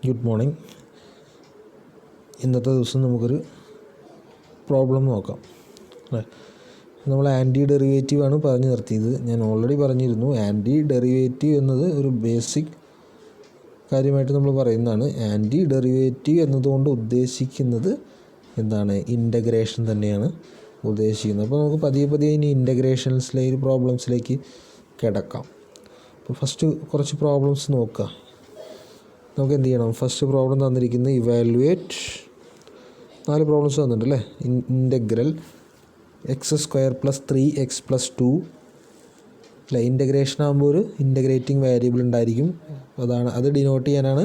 Good morning. ഇന്നത്തെ ദിവസം നമുക്കൊരു പ്രോബ്ലം നോക്കാം. നമ്മൾ ആൻറ്റി ഡെറിവേറ്റീവ് ആണ് പറഞ്ഞു നിർത്തിയത്. ഞാൻ ഓൾറെഡി പറഞ്ഞിരുന്നു, ആൻറ്റി ഡെറിവേറ്റീവ് എന്നത് ഒരു ബേസിക് കാര്യമായിട്ട് നമ്മൾ പറയുന്നതാണ്. ആൻറ്റി ഡെറിവേറ്റീവ് എന്നതുകൊണ്ട് ഉദ്ദേശിക്കുന്നത് എന്താണ്? ഇൻ്റഗ്രേഷൻ തന്നെയാണ് ഉദ്ദേശിക്കുന്നത്. അപ്പോൾ നമുക്ക് പതിയെ പതിയെ ഇനി ഇൻ്റഗ്രേഷൻസിലേക്ക് പ്രോബ്ലംസിലേക്ക് കിടക്കാം. അപ്പോൾ ഫസ്റ്റ് കുറച്ച് പ്രോബ്ലംസ് നോക്കുക. നമുക്ക് എന്ത് ചെയ്യണം? ഫസ്റ്റ് പ്രോബ്ലം തന്നിരിക്കുന്നത് ഇവാലുവേറ്റ് 4 പ്രോബ്ലംസ് തന്നിട്ടുണ്ട് അല്ലേ. ഇൻ്റഗ്രൽ x² + 3x+2 അല്ലേ. ഇൻ്റഗ്രേഷൻ ആകുമ്പോൾ ഒരു ഇൻ്റഗ്രേറ്റിംഗ് വേരിയബിൾ ഉണ്ടായിരിക്കും. അത് ഡിനോട്ട് ചെയ്യാനാണ്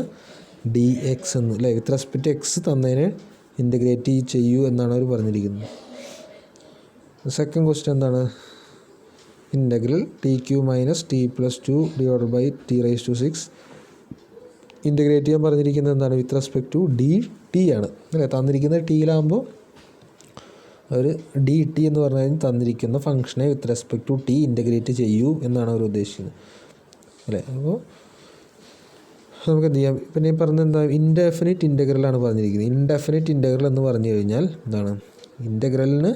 dx എന്ന് അല്ലേ. വിത്ത് റെസ്പെക്റ്റ് എക്സ് തന്നതിനെ ഇൻ്റഗ്രേറ്റ് ചെയ്യൂ എന്നാണ് അവർ പറഞ്ഞിരിക്കുന്നത്. സെക്കൻഡ് ക്വസ്റ്റ്യൻ എന്താണ്? Integral tq - t+2 / t⁻⁶ integrate ചെയ്യാൻ പറഞ്ഞിരിക്കുന്നത് എന്താണ്? വിത്ത് റെസ്പെക്ട് ടു dt ആണ് അല്ലേ. തന്നിരിക്കുന്നത് ടിയിലാകുമ്പോൾ ഒരു dt എന്ന് പറഞ്ഞാൽ തന്നിരിക്കുന്ന ഫംഗ്ഷനെ with respect to t integrate ചെയ്യൂ എന്നാണ് അവർ ഉദ്ദേശിക്കുന്നത് അല്ലേ. അപ്പോൾ നമുക്ക് എന്ത് ചെയ്യാം? പിന്നെ ഈ പറഞ്ഞ എന്താ? ഇൻഡെഫിനിറ്റ് ഇൻ്റഗ്രലാണ് പറഞ്ഞിരിക്കുന്നത്. ഇൻഡെഫിനിറ്റ് ഇൻ്റഗ്രൽ എന്ന് പറഞ്ഞു കഴിഞ്ഞാൽ എന്താണ്? ഇൻ്റഗ്രലിന്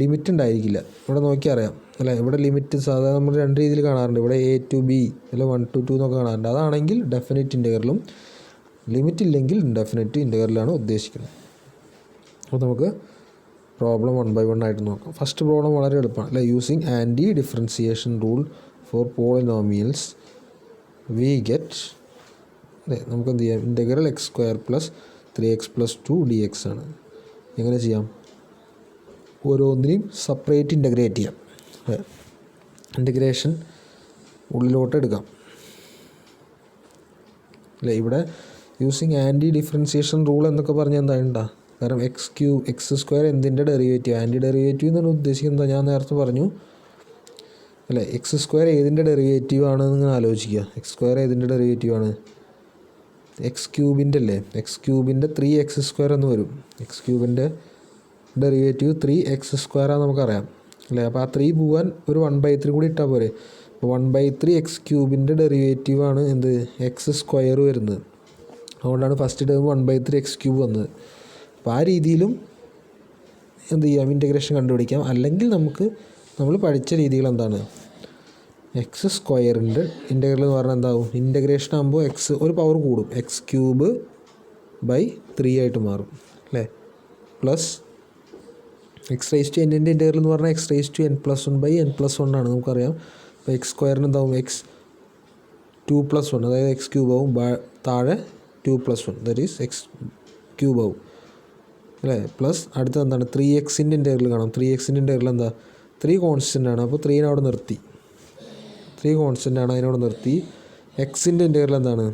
ലിമിറ്റ് ഉണ്ടായിരിക്കില്ല. ഇവിടെ നോക്കിയാൽ അറിയാം അല്ലേ. ഇവിടെ ലിമിറ്റ് സാധാരണ നമ്മൾ 2 രീതിയിൽ കാണാറുണ്ട്. ഇവിടെ a to b അല്ല 1 to 2 എന്നൊക്കെ കാണാറുണ്ട്. അതാണെങ്കിൽ ഡെഫിനിറ്റ് ഇൻ്റഗ്രലും, ലിമിറ്റ് ഇല്ലെങ്കിൽ ഇൻഡെഫിനിറ്റ് ഇൻ്റഗ്രലാണ് ഉദ്ദേശിക്കുന്നത്. അപ്പോൾ നമുക്ക് പ്രോബ്ലം 1 by 1 ആയിട്ട് നോക്കാം. ഫസ്റ്റ് പ്രോബ്ലം വളരെ എളുപ്പമാണ് അല്ലേ. Using anti differentiation rule for polynomials we get അല്ലേ. നമുക്ക് എന്ത് ചെയ്യാം? ഇൻ്റഗ്രൽ x² + 3x+2 dx ആണ്. എങ്ങനെ ചെയ്യാം? ഓരോന്നിനെയും സെപ്പറേറ്റ് ഇൻ്റഗ്രേറ്റ് ചെയ്യാം. ഇൻ്റഗ്രേഷൻ ഉള്ളിലോട്ട് എടുക്കാം അല്ലേ. ഇവിടെ യൂസിങ് ആൻറ്റി ഡിഫറൻസിയേഷൻ റൂൾ എന്നൊക്കെ പറഞ്ഞാൽ എന്താ? കാരണം x² എന്തിൻ്റെ ഡെറിവേറ്റീവ്? ആൻറ്റി ഡെറിവേറ്റീവ് എന്നാണ് ഉദ്ദേശിക്കുന്നത്. ഞാൻ നേരത്തെ പറഞ്ഞു അല്ലേ. x² ഏതിൻ്റെ ഡെറിവേറ്റീവ് ആണെന്ന് ഇങ്ങനെ ആലോചിക്കുക. x² ഏതിൻ്റെ ഡെറിവേറ്റീവ് ആണ്? x³ അല്ലേ. x³ 3x² എന്ന് വരും. x³ ഡെറിവേറ്റീവ് 3x² ആണെന്ന് നമുക്കറിയാം അല്ലേ. അപ്പോൾ ആ 3 പോകാൻ ഒരു 1/3 കൂടി ഇട്ടാൽ പോരെ. അപ്പോൾ 1/3 x³ ഡെറിവേറ്റീവാണ് എന്ത്? x² വരുന്നത്. അതുകൊണ്ടാണ് ഫസ്റ്റ് ടേം 1/3 x³ വന്നത്. അപ്പോൾ ആ രീതിയിലും എന്ത് ചെയ്യാം? ഇൻ്റഗ്രേഷൻ കണ്ടുപിടിക്കാം. അല്ലെങ്കിൽ നമ്മൾ പഠിച്ച രീതികൾ എന്താണ്? x² ഇൻ്റഗ്രൽ എന്ന് പറഞ്ഞാൽ എന്താവും? ഇൻ്റഗ്രേഷൻ ആകുമ്പോൾ ഒരു പവർ കൂടും. x³ 3 ആയിട്ട് മാറും അല്ലേ. പ്ലസ് x⁻n ഇൻ്റഗ്രൽ എന്ന് പറഞ്ഞാൽ x⁻n+1/n+1 ആണ് നമുക്കറിയാം. അപ്പോൾ x² എന്താവും? x2+1 അതായത് x³ ആവും. താഴെ 2+1 ദാറ്റ് ഈസ് x³ ആവും അല്ലേ. പ്ലസ് അടുത്ത എന്താണ്? 3x ഇൻ്റഗ്രൽ കാണാം. 3x ഇൻ്റഗ്രൽ എന്താ? 3 കോൺസ്റ്റൻ്റ് ആണ്. അപ്പോൾ 3 അവിടെ നിർത്തി. 3 കോൺസ്റ്റൻ്റ് ആണ്, അതിനോട് നിർത്തി. എക്സിൻ്റെ ഇൻ്റഗ്രൽ എന്താണ്?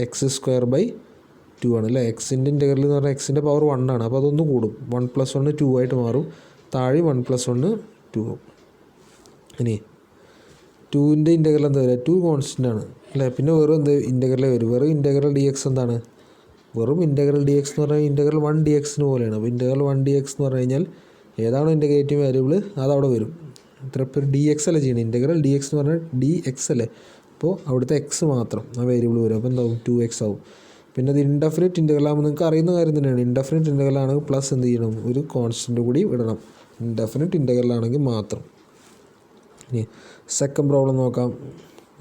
x²/2 ആണ് അല്ലേ. എക്സിൻ്റെ ഇൻ്റഗ്രൽ എന്ന് പറഞ്ഞാൽ എക്സിൻ്റെ പവർ 1 ആണ്. അപ്പോൾ അതൊന്ന് കൂടും. 1+1 2 ആയിട്ട് മാറും. താഴെ 1+1 2 ആവും. ഇനി 2ൻ്റെ ഇൻ്റഗ്രൽ എന്താ വരിക? 2 കോൺസ്റ്റൻ്റ് ആണ് അല്ലേ. പിന്നെ വെറും എന്ത് ഇൻ്റഗ്രലേ വരും? വെറും ഇൻ്റഗ്രൽ dx എന്താണ്? വെറും ഇൻ്റഗ്രൽ dx എന്ന് പറഞ്ഞാൽ ഇൻ്റഗ്രൽ 1 dx പോലെയാണ്. അപ്പോൾ ഇൻ്റഗ്രൽ 1 dx എന്ന് പറഞ്ഞു കഴിഞ്ഞാൽ ഏതാണോ ഇൻ്റഗ്രേറ്റിംഗ് വേരിയബിൾ അതവിടെ വരും. ഇത്ര പേര് dx അല്ലേ ചെയ്യണം. ഇൻ്റഗ്രൽ dx എന്ന് പറഞ്ഞാൽ dx അല്ലേ. അപ്പോൾ അവിടുത്തെ x മാത്രം ആ വേരിയബിൾ വരും. അപ്പോൾ എന്താവും? 2x ആവും. പിന്നെ അത് ഇൻഡെഫിനിറ്റ് ഇൻ്റഗ്രൽ ആകുമ്പോൾ നിങ്ങൾക്ക് അറിയുന്ന കാര്യം തന്നെയാണ്. ഇൻഡെഫിനിറ്റ് ഇൻ്റഗ്രൽ ആണെങ്കിൽ പ്ലസ് എന്ത് ചെയ്യണം? ഒരു കോൺസ്റ്റൻ്റ് കൂടി ഇടണം. ഇൻഡെഫിനിറ്റ് ഇൻ്റഗ്രൽ ആണെങ്കിൽ മാത്രം. ഇനി സെക്കൻഡ് പ്രോബ്ലം നോക്കാം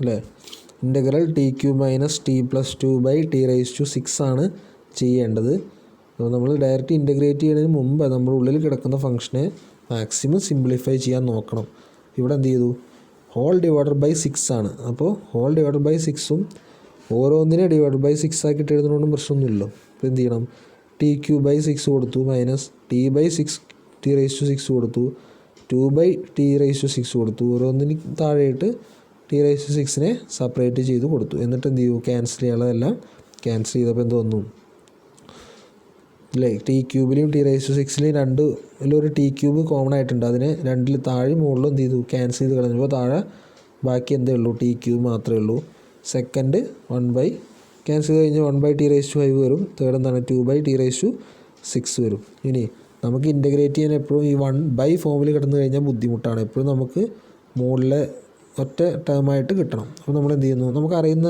അല്ലേ. ഇൻ്റഗ്രൽ tq - t+2 / t⁻⁶ ആണ് ചെയ്യേണ്ടത്. അപ്പോൾ നമ്മൾ ഡയറക്റ്റ് ഇൻ്റഗ്രേറ്റ് ചെയ്യുന്നതിന് മുമ്പ് നമ്മൾ ഉള്ളിൽ കിടക്കുന്ന ഫംഗ്ഷനെ മാക്സിമം സിംപ്ലിഫൈ ചെയ്യാൻ നോക്കണം. ഇവിടെ എന്ത് ചെയ്തു? ഹോൾ ഡിവൈഡഡ് ബൈ 6 ആണ്. അപ്പോൾ ഹോൾ ഡിവൈഡഡ് ബൈ 6ഉം ഓരോന്നിനെ /6 ആക്കിയിട്ട് എഴുതുന്നതുകൊണ്ടും പ്രശ്നമൊന്നുമില്ലല്ലോ. അപ്പോൾ എന്ത് ചെയ്യണം? tq/6 കൊടുത്തു മൈനസ് t/6 കൊടുത്തു 2/t⁻⁶ കൊടുത്തു. ഓരോന്നിന് താഴെയിട്ട് t⁻⁶ സെപ്പറേറ്റ് ചെയ്ത് കൊടുത്തു. എന്നിട്ട് എന്ത് ചെയ്യൂ? ക്യാൻസൽ ചെയ്യാനുള്ളതെല്ലാം ക്യാൻസൽ ചെയ്തപ്പോൾ എന്ത് വന്നു അല്ലേ. t³ t⁻⁶ ഒരു t³ കോമൺ ആയിട്ടുണ്ട്. അതിനെ 2 താഴെ മുകളിലും എന്ത് ചെയ്തു? ക്യാൻസൽ ചെയ്ത് കളഞ്ഞപ്പോൾ താഴെ ബാക്കി എന്തേ ഉള്ളൂ? t³ മാത്രമേ ഉള്ളൂ. സെക്കൻഡ് ക്യാൻസൽ കഴിഞ്ഞ് 1/t⁻5 വരും. തേർഡ് എന്താണ്? 2/t⁻6 വരും. ഇനി നമുക്ക് ഇൻ്റഗ്രേറ്റ് ചെയ്യാൻ എപ്പോഴും ഈ 1/, ഫോമിൽ കിടന്നു കഴിഞ്ഞാൽ ബുദ്ധിമുട്ടാണ്. എപ്പോഴും നമുക്ക് മുകളിലെ ഒറ്റ ടേമായിട്ട് കിട്ടണം. അപ്പോൾ നമ്മൾ എന്ത് ചെയ്യുന്നു? നമുക്കറിയുന്ന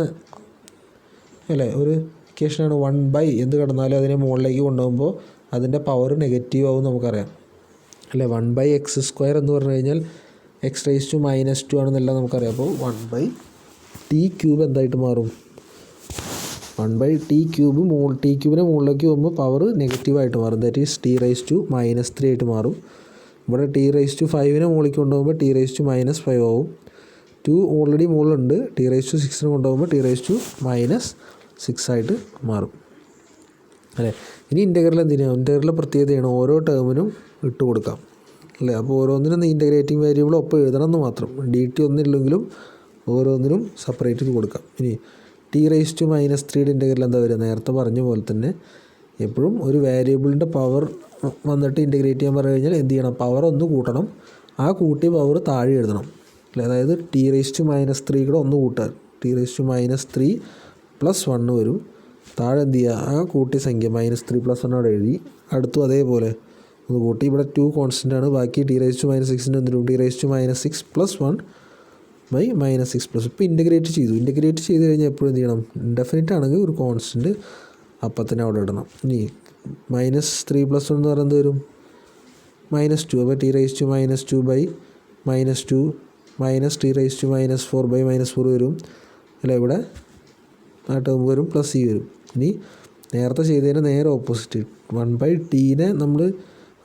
അല്ലേ ഒരു ഇക്വേഷനാണ്. 1 എന്ത് കിടന്നാലും അതിനെ മുകളിലേക്ക് കൊണ്ടുപോകുമ്പോൾ അതിൻ്റെ പവർ നെഗറ്റീവ് ആവും നമുക്കറിയാം അല്ലേ. 1/x² എന്ന് പറഞ്ഞു കഴിഞ്ഞാൽ x⁻² ആണെന്നെല്ലാം നമുക്കറിയാം. അപ്പോൾ 1/t³ എന്തായിട്ട് മാറും? 1/t³ t³ മുകളിലേക്ക് പോകുമ്പോൾ പവർ നെഗറ്റീവായിട്ട് മാറും. ദാറ്റ് ഈസ് t⁻³ ആയിട്ട് മാറും. ഇവിടെ t⁵ മുകളിലേക്ക് കൊണ്ടുപോകുമ്പോൾ t⁻⁵ ആവും. 2 ഓൾറെഡി മുകളിലുണ്ട്. t⁻⁶ കൊണ്ടുപോകുമ്പോൾ t⁻⁻6 ആയിട്ട് മാറും അല്ലേ. ഇനി ഇൻ്റഗ്രൽ എന്തിനാണ്? ഇൻ്റഗ്രലിൻ്റെ പ്രത്യേകതയാണ് ഓരോ ടേമിനും ഇട്ട് കൊടുക്കാം അല്ലേ. അപ്പോൾ ഓരോന്നിനും ഇൻ്റഗ്രേറ്റിംഗ് വേരിയബിൾ ഒപ്പം എഴുതണം എന്ന് മാത്രം. dt ഒന്നില്ലെങ്കിലും ഓരോന്നിനും സെപ്പറേറ്റ് ചെയ്ത് കൊടുക്കാം. ഇനി t⁻⁻3 ഇൻ്റഗ്രൽ എന്താ വരിക? നേരത്തെ പറഞ്ഞ പോലെ തന്നെ എപ്പോഴും ഒരു വേരിയബിളിൻ്റെ പവർ വന്നിട്ട് ഇൻ്റഗ്രേറ്റ് ചെയ്യാൻ പറഞ്ഞു കഴിഞ്ഞാൽ എന്ത് ചെയ്യണം? പവർ ഒന്ന് കൂട്ടണം, ആ കൂട്ടിയ പവർ താഴെ എഴുതണം അല്ലേ. അതായത് t⁻⁻3 കൂടെ ഒന്ന് കൂട്ടാൻ t⁻³ + 1 വരും. താഴെ എന്ത് ചെയ്യുക? ആ കൂട്ടിയ സംഖ്യ -3 + 1 അവിടെ എഴുതി. അടുത്തും അതേപോലെ ഒന്ന് കൂട്ടി. ഇവിടെ 2 കോൺസ്റ്റൻ്റ് ആണ്. ബാക്കി t⁻⁻6 എന്തിനും t⁻⁻6 + 1/-6+. ഇപ്പോൾ ഇൻ്റഗ്രേറ്റ് ചെയ്ത് കഴിഞ്ഞാൽ എപ്പോഴും എന്ത് ചെയ്യണം? ഇൻഡെഫിനിറ്റ് ആണെങ്കിൽ ഒരു കോൺസ്റ്റൻറ്റ് അപ്പം തന്നെ അവിടെ ഇടണം. ഇനി -3 + 1 എന്ന് പറയുന്നത് വരും -2. അപ്പോൾ t⁻⁻2/-2 -t⁻⁻4/-4 വരും അല്ല. ഇവിടെ ആ ടേം വരും +e വരും. ഇനി നേരത്തെ ചെയ്തതിന് നേരെ ഓപ്പോസിറ്റ് 1/tനെ നമ്മൾ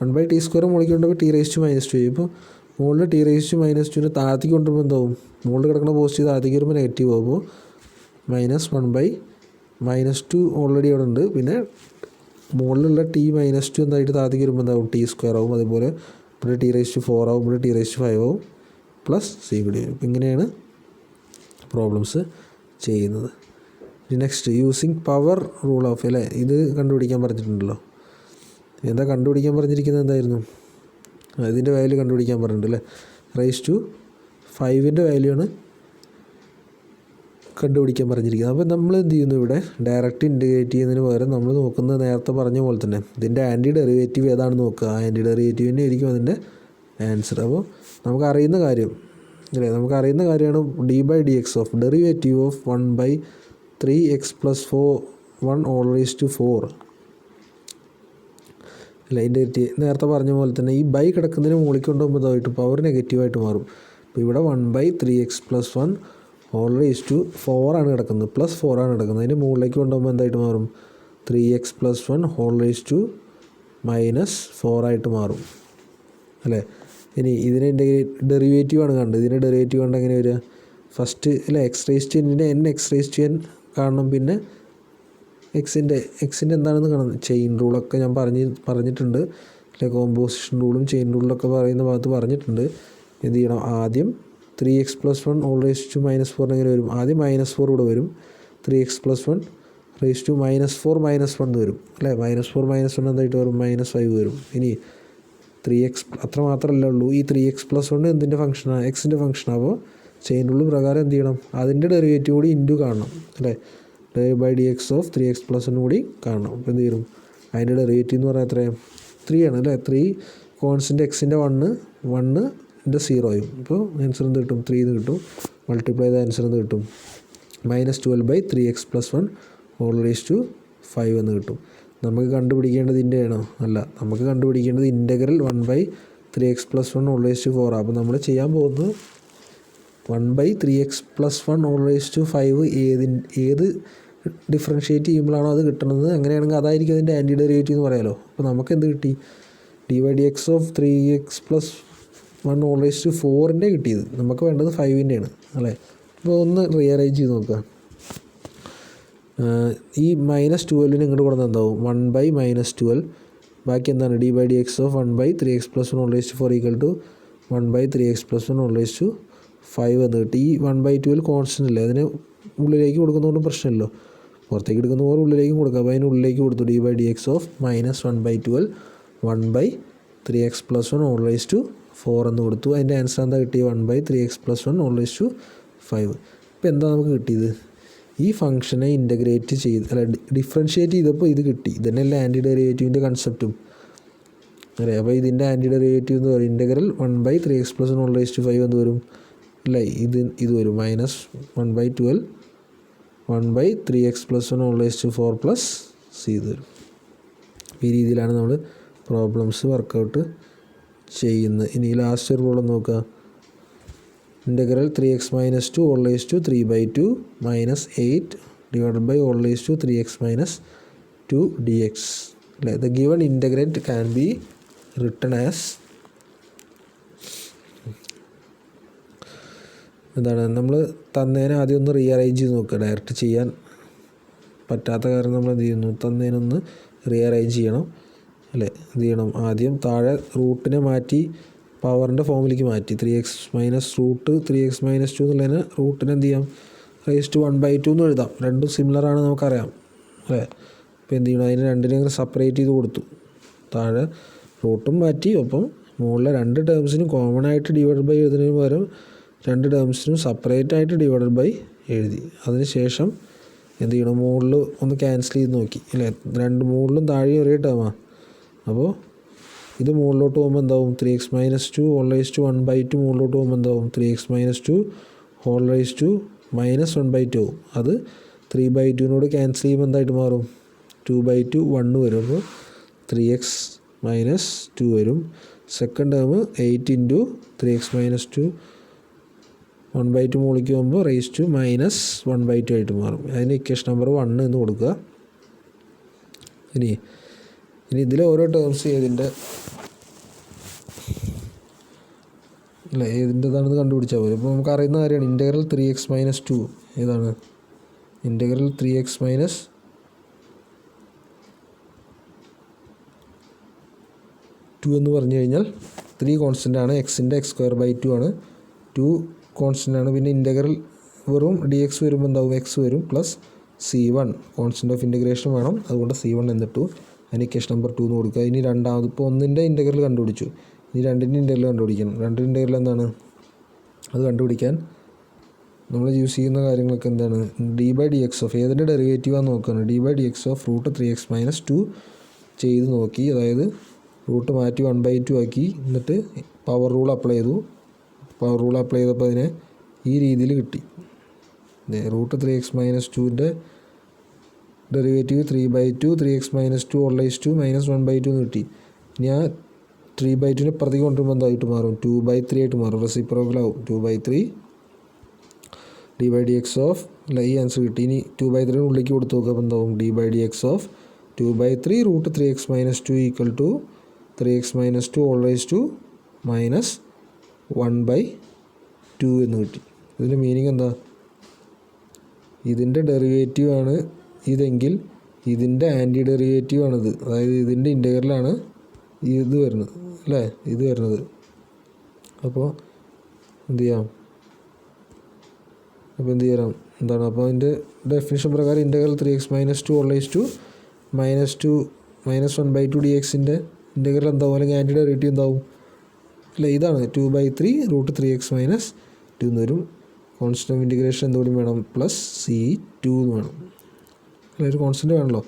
1/t² മുകളിലേക്ക് കൊണ്ടുപോയി t⁻⁻2 ഇപ്പോൾ മുകളിൽ t⁻⁻2 താഴത്തേക്ക് കൊണ്ടുപോകുമ്പോൾ എന്താവും? മുകളിൽ കിടക്കുന്ന പോസിറ്റീവ് താഴത്തേക്ക് വരുമ്പോൾ നെഗറ്റീവ് ആകുമ്പോൾ -1/-2 ഓൾറെഡി അവിടെ ഉണ്ട്. പിന്നെ മുകളിലുള്ള t-2 എന്തായിട്ട് താഴത്തേക്ക് വരുമ്പോൾ എന്താവും? t² ആവും. അതുപോലെ ഇവിടെ t⁻⁴ ആവും, ഇവിടെ t⁻⁵ ആവും +c കൂടി വരും. ഇങ്ങനെയാണ് പ്രോബ്ലംസ് ചെയ്യുന്നത്. Next using power rule of അല്ലേ. ഇത് കണ്ടുപിടിക്കാൻ പറഞ്ഞിട്ടുണ്ടല്ലോ. എന്താ കണ്ടുപിടിക്കാൻ പറഞ്ഞിരിക്കുന്നത്? എന്തായിരുന്നു? ഇതിൻ്റെ വാല്യൂ കണ്ടുപിടിക്കാൻ പറഞ്ഞിട്ടുണ്ട് അല്ലേ. r⁵ വാല്യൂ ആണ് കണ്ടുപിടിക്കാൻ പറഞ്ഞിരിക്കുന്നത്. അപ്പോൾ നമ്മൾ എന്ത് ചെയ്യുന്നു? ഇവിടെ ഡയറക്റ്റ് ഇൻറ്റഗ്രേറ്റ് ചെയ്യുന്നതിന് പകരം നമ്മൾ നോക്കുന്നത് നേരത്തെ പറഞ്ഞ പോലെ തന്നെ ഇതിൻ്റെ ആൻറ്റി ഡെറിവേറ്റീവ് ഏതാണെന്ന് നോക്കുക. ആ ആൻറ്റി ഡെറിവേറ്റീവിൻ്റെ ആയിരിക്കും അതിൻ്റെ ആൻസർ. അപ്പോൾ നമുക്കറിയുന്ന കാര്യം അല്ലേ, നമുക്കറിയുന്ന കാര്യമാണ് d/dx of derivative of 1/3x + 1/4 അല്ല. ഇതിൻ്റെ നേരത്തെ പറഞ്ഞ പോലെ തന്നെ ഈ ബൈ കിടക്കുന്നതിന് മുകളിൽ കൊണ്ടുപോകുമ്പോൾ ഇതായിട്ട് പവർ നെഗറ്റീവായിട്ട് മാറും. അപ്പോൾ ഇവിടെ 1/3x + 1/4 ആണ് കിടക്കുന്നത്, +4 ആണ് കിടക്കുന്നത്. അതിന് മുകളിലേക്ക് കൊണ്ടുപോകുമ്പോൾ എന്തായിട്ട് മാറും? 3x + 1/4 ആയിട്ട് മാറും അല്ലേ. ഇനി ഇതിനെ ഡെറിവേറ്റീവ് ആണ് കണ്ടത്. ഇതിൻ്റെ ഡെറിവേറ്റീവ് കണ്ട് എങ്ങനെ വരിക? ഫസ്റ്റ് അല്ലേ x⁻n x⁻n കാണണം. പിന്നെ എക്സിൻ്റെ എന്താണെന്ന് കാണണം. ചെയിൻ റൂളൊക്കെ ഞാൻ പറഞ്ഞിട്ടുണ്ട് അല്ലെ. കോമ്പോസിഷൻ റൂളും ചെയിൻ റൂളിലൊക്കെ പറയുന്ന ഭാഗത്ത് പറഞ്ഞിട്ടുണ്ട്. എന്ത് ചെയ്യണം? ആദ്യം 3x + 1/-4 എങ്ങനെ വരും? ആദ്യം -4 ഇവിടെ വരും. 3x + 1/-4 വരും അല്ലേ. -4 -1 എന്തായിട്ട് വരും? -5 വരും. ഇനി 3x അത്ര മാത്രമല്ല ഉള്ളൂ. ഈ 3x + 1 എന്തിൻ്റെ ഫംഗ്ഷനാണ്? എക്സിൻ്റെ ഫംഗ്ഷനാണ്. അപ്പോൾ ചെയിൻ റൂൾ പ്രകാരം എന്ത് ചെയ്യണം? അതിൻ്റെ ഡെറിവേറ്റീവ് കൂടി ഇൻറ്റു കാണണം അല്ലേ. d/dx ഓഫ് 3x + 1 കൂടി കാണണം. അപ്പോൾ എന്ത് ചെയ്യും? അതിൻ്റെ ഡെറിവേറ്റീവ് എന്ന് പറഞ്ഞാൽ എത്രയാണ്? 3 ആണ് അല്ലേ. 3 കോൺസ്റ്റൻ്റ് എക്സിൻ്റെ 1 ൻ്റെ 0 ആയും. ഇപ്പോൾ ആൻസർ എന്ത് കിട്ടും? 3 എന്ന് കിട്ടും. മൾട്ടിപ്ലൈ ചെയ്ത ആൻസർ എന്ത് കിട്ടും? -12/3x + 1/5 എന്ന് കിട്ടും. നമുക്ക് കണ്ടുപിടിക്കേണ്ടത് ഇതിൻ്റെ ആണോ? അല്ല, നമുക്ക് കണ്ടുപിടിക്കേണ്ടത് ഇൻ്റഗ്രൽ 1/3x + 1/4. അപ്പോൾ നമ്മൾ ചെയ്യാൻ പോകുന്നത് 1/3x + 1/5 ഏത് ഡിഫറൻഷ്യേറ്റ് ചെയ്യുമ്പോഴാണോ അത് കിട്ടുന്നത്, അങ്ങനെയാണെങ്കിൽ അതായിരിക്കും അതിൻ്റെ ആൻറ്റി ഡെറിവേറ്റീവ് എന്ന് പറയാമല്ലോ. അപ്പോൾ നമുക്ക് എന്ത് കിട്ടി? d/dx ഓഫ് 3x + 1/4 കിട്ടിയത്. നമുക്ക് വേണ്ടത് 5-ൻ്റെയാണ് അല്ലേ. അപ്പോൾ ഒന്ന് റിയറേഞ്ച് ചെയ്ത് നോക്കുക. ഈ -12 ഇങ്ങോട്ട് കൊടുത്താൽ എന്താവും? 1/-12. ബാക്കി എന്താണ്? d/dx ഓഫ് 1/3x + 1/4 = 1/3x + 1/5 എന്ന് കിട്ടി. ഈ 1/12 കോൺസ്റ്റൻ്റ് അല്ലേ, അതിന് ഉള്ളിലേക്ക് കൊടുക്കുന്നതുകൊണ്ട് പ്രശ്നമില്ലല്ലോ. പുറത്തേക്ക് എടുക്കുന്ന പോലെ ഉള്ളിലേക്കും കൊടുക്കുക. അപ്പോൾ അതിനുള്ളിലേക്ക് കൊടുത്തു. d/dx ഓഫ് -1/12 1/3x + 1/4 എന്ന് കൊടുത്തു. അതിൻ്റെ ആൻസർ എന്താ കിട്ടിയത്? 1/3x + 1/5. ഇപ്പോൾ എന്താ നമുക്ക് കിട്ടിയത്? ഈ ഫംഗ്ഷനെ ഇൻ്റഗ്രേറ്റ് ചെയ്ത് ഡിഫറൻഷ്യേറ്റ് ചെയ്തപ്പോൾ ഇത് കിട്ടി. ഇതന്നെയല്ലേ ആൻറ്റി ഡെറിവേറ്റീവിൻ്റെ കൺസെപ്റ്റും അല്ലേ. അപ്പോൾ ഇതിൻ്റെ ആൻറ്റി ഡെറിവേറ്റീവ് എന്ന് പറയും ഇൻ്റഗ്രൽ 1/3x + 1/5 എന്ത് വരും? അല്ലേ, ഇത് വരും -1/12 1/3x+1 whole raise to 4 plus c തരും. ഈ രീതിയിലാണ് നമ്മൾ പ്രോബ്ലംസ് വർക്കൗട്ട് ചെയ്യുന്നത്. ഇനി ലാസ്റ്റ് ഒരു പ്രോബ്ലം നോക്കുക. Integral 3x-2 whole raise to 3/2 -8 divided by whole raise to 3x-2 dx. അല്ലേ, the given integrand can be written as എന്താണ്, നമ്മൾ തന്നതിനെ ആദ്യം ഒന്ന് റീഅറേഞ്ച് ചെയ്ത് നോക്കുക. ഡയറക്റ്റ് ചെയ്യാൻ പറ്റാത്ത കാര്യം നമ്മൾ എന്ത് ചെയ്യുന്നു, തന്നതിനൊന്ന് റീഅറേഞ്ച് ചെയ്യണം. അല്ലേ, എന്ത് ചെയ്യണം, ആദ്യം താഴെ റൂട്ടിനെ മാറ്റി പവറിൻ്റെ ഫോമിലേക്ക് മാറ്റി 3x-√3x-2 എന്നുള്ളതിന് റൂട്ടിനെ എന്ത് ചെയ്യാം, റൈസ് ടു 1/2 എന്ന് എഴുതാം. രണ്ടും സിമിലറാണ് നമുക്കറിയാം. അല്ലേ, അപ്പോൾ എന്ത് ചെയ്യണം, അതിന് രണ്ടിനെയും സെപ്പറേറ്റ് ചെയ്ത് കൊടുത്തു. താഴെ റൂട്ടും മാറ്റി, ഒപ്പം മുകളിലെ രണ്ട് ടേംസിനും കോമൺ ആയിട്ട് ഡിവൈഡ് ബൈ എഴുതുന്നതിന് പകരം രണ്ട് ടേംസിനും സെപ്പറേറ്റ് ആയിട്ട് ഡിവൈഡ് ബൈ എഴുതി. അതിന് ശേഷം എന്ത് ചെയ്യണം, മുകളിൽ ഒന്ന് ക്യാൻസൽ ചെയ്ത് നോക്കി. അല്ലേ, രണ്ട് മുകളിലും താഴെയും ഒരേ ടേമാണ്. അപ്പോൾ ഇത് മുകളിലോട്ട് പോകുമ്പോൾ എന്താവും, 3x-2 ഹോൾ റൈസ് ടു 1/2 മുകളിലോട്ട് പോകുമ്പോൾ എന്താവും, 3x-2 ഹോൾ റൈസ് ടു -1/2 ആവും. അത് 3/2നോട് ക്യാൻസൽ ചെയ്യുമ്പോൾ എന്തായിട്ട് മാറും, 2/2 1 വരും. അപ്പോൾ 3x-2 വരും. സെക്കൻഡ് ടേം 8 × 3x-2 1/2 മുകളിലേക്ക് പോകുമ്പോൾ റൈസ് ടു -1/2 ആയിട്ട് മാറും. അതിന് ഇക്വേഷൻ നമ്പർ 1 എന്ന് കൊടുക്കുക. ഇനി ഇതിലെ ഓരോ ടേംസ് ഏതിൻ്റെ ഏതിൻ്റെതാണെന്ന് കണ്ടുപിടിച്ചാൽ മതി. അപ്പോൾ നമുക്ക് അറിയുന്ന കാര്യമാണ് ഇൻ്റഗ്രൽ 3x-2 ഏതാണ്, ഇൻ്റഗ്രൽ 3x-2 എന്ന് പറഞ്ഞു കഴിഞ്ഞാൽ 3 കോൺസ്റ്റൻ്റ് ആണ്, എക്സിൻ്റെ x²/2 ആണ്, 2 കോൺസ്റ്റൻ്റ് ആണ്. പിന്നെ ഇൻ്റഗ്രൽ വെറും dx വരുമ്പോൾ എന്താവും, x വരും plus c1 constant of integration വേണം. അതുകൊണ്ട് c1 എന്നിട്ടു. അതിന് ഇക്വേഷൻ നമ്പർ 2 എന്ന് കൊടുക്കുക. ഇനി രണ്ടാമത് ഇപ്പോൾ ഒന്നിൻ്റെ ഇൻ്റഗ്രൽ കണ്ടുപിടിച്ചു, ഇനി രണ്ടിൻ്റെ ഇൻ്റഗ്രൽ കണ്ടുപിടിക്കണം. രണ്ടിൻ്റെ ഇൻ്റഗ്രൽ എന്താണ്, അത് കണ്ടുപിടിക്കാൻ നമ്മൾ യൂസ് ചെയ്യുന്ന കാര്യങ്ങളൊക്കെ എന്താണ്, d/dx ഓഫ് ഏതിൻ്റെ ഡെറിവേറ്റീവാന്ന് നോക്കുകയാണ്. d/dx ഓഫ് √3x-2 ചെയ്ത് നോക്കി. അതായത് റൂട്ട് മാറ്റി 1/2 ആക്കി. എന്നിട്ട് പവർ റൂൾ അപ്ലൈ ചെയ്തു. പവർ റൂൾ അപ്ലൈ ചെയ്തപ്പോൾ അതിനെ ഈ രീതിയിൽ കിട്ടി. √3x-2ൻ്റെ derivative 3/2 3x-2 whole raise to -1/2 എന്ന് കിട്ടി. ഇനി ആ 3/2നെ പ്രതി കൊണ്ടുവരുമ്പോൾ എന്തായിട്ട് മാറും, 2/3 ആയിട്ട് മാറും. റെസിപ്രോക്കലാവും. 2/3 d/dx ഓഫ് ഈ ആൻസർ കിട്ടി. ഇനി 2/3 ഉള്ളിലേക്ക് കൊടുത്ത് നോക്കുക. അപ്പോൾ എന്താവും, d/dx of 2/3 √3x-2 equal to 3x-2 whole raise to -1/2 എന്ന് കിട്ടി. ഇതിൻ്റെ മീനിങ് എന്താ, ഇതിൻ്റെ ഡെറിവേറ്റീവ് ആണ് ഇതെങ്കിൽ ഇതിൻ്റെ ആൻറ്റി ഡെറിവേറ്റീവ് ആണിത്. അതായത് ഇതിൻ്റെ ഇൻ്റഗ്രലാണ് ഇത് വരുന്നത്. അല്ലേ, ഇത് വരുന്നത്. അപ്പോൾ എന്ത് ചെയ്യാം, എന്താണ്, അപ്പോൾ അതിൻ്റെ ഡെഫിനിഷൻ പ്രകാരം integral 3x-2 whole raise to -1/2 dxൻ്റെ ഇൻ്റഗ്രൽ എന്താവും, അല്ലെങ്കിൽ ആൻറ്റി ഡെറിവേറ്റീവ് എന്താവും, അല്ലേ, ഇതാണ് 2/3 √3x-2 എന്ന് വരും. കോൺസ്റ്റൻ്റ് ഓഫ് ഇൻ്റഗ്രേഷൻ എന്തുകൂടി വേണം, പ്ലസ് c2 എന്ന് വേണം. അല്ലെ, ഒരു കോൺസ്റ്റൻ്റ് വേണമല്ലോ.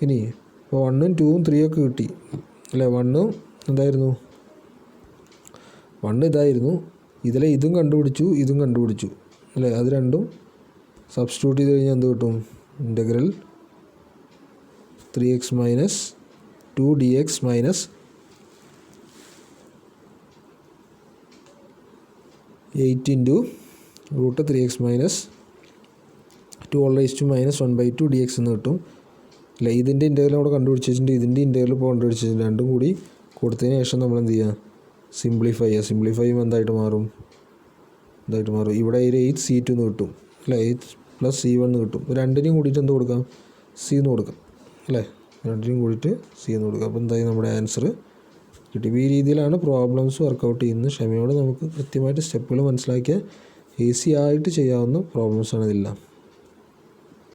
ഇനി ഇപ്പോൾ 1ഉം 2ഉം 3 ഒക്കെ കിട്ടി. അല്ലേ, 1 എന്തായിരുന്നു, 1 ഇതായിരുന്നു. ഇതിലെ ഇതും കണ്ടുപിടിച്ചു, ഇതും കണ്ടുപിടിച്ചു. അല്ലേ, അത് രണ്ടും സബ്സ്റ്റിറ്റ്യൂട്ട് ചെയ്ത് കഴിഞ്ഞാൽ എന്ത് കിട്ടും, integral 3x-2 dx -8 × √3x-2 whole raise to -1/2 dx എന്ന് കിട്ടും. അല്ല, ഇതിൻ്റെ ഇൻ്റഗ്രൽ അവിടെ കണ്ടുപിടിച്ചിട്ടുണ്ട്, ഇതിൻ്റെ ഇൻ്റഗ്രൽ ഇപ്പോൾ കണ്ടുപിടിച്ചിട്ടുണ്ട്. രണ്ടും കൂടി കൊടുത്തതിന് ശേഷം നമ്മൾ എന്ത് ചെയ്യുക, സിംപ്ലിഫൈ ചെയ്യുക. സിംപ്ലിഫൈ ചെയ്യുമ്പോൾ എന്തായിട്ട് മാറും, ഇവിടെ ഒരു 8 c2 എന്ന് കിട്ടും. അല്ലേ, 8 + c1 എന്ന് കിട്ടും. രണ്ടിനെയും കൂടിയിട്ട് എന്ത് കൊടുക്കാം, c എന്ന് കൊടുക്കാം. അല്ലേ, രണ്ടിനെയും കൂടിയിട്ട് c എന്ന് കൊടുക്കാം. അപ്പോൾ എന്തായി, നമ്മുടെ ആൻസർ കിട്ടി. ഈ രീതിയിലാണ് പ്രോബ്ലംസ് വർക്കൗട്ട് ചെയ്യുന്നത്. ക്ഷമയോടെ നമുക്ക് കൃത്യമായിട്ട് സ്റ്റെപ്പുകൾ മനസ്സിലാക്കിയാൽ ഈസി ആയിട്ട് ചെയ്യാവുന്ന പ്രോബ്ലംസാണ് ഇതെല്ലാം.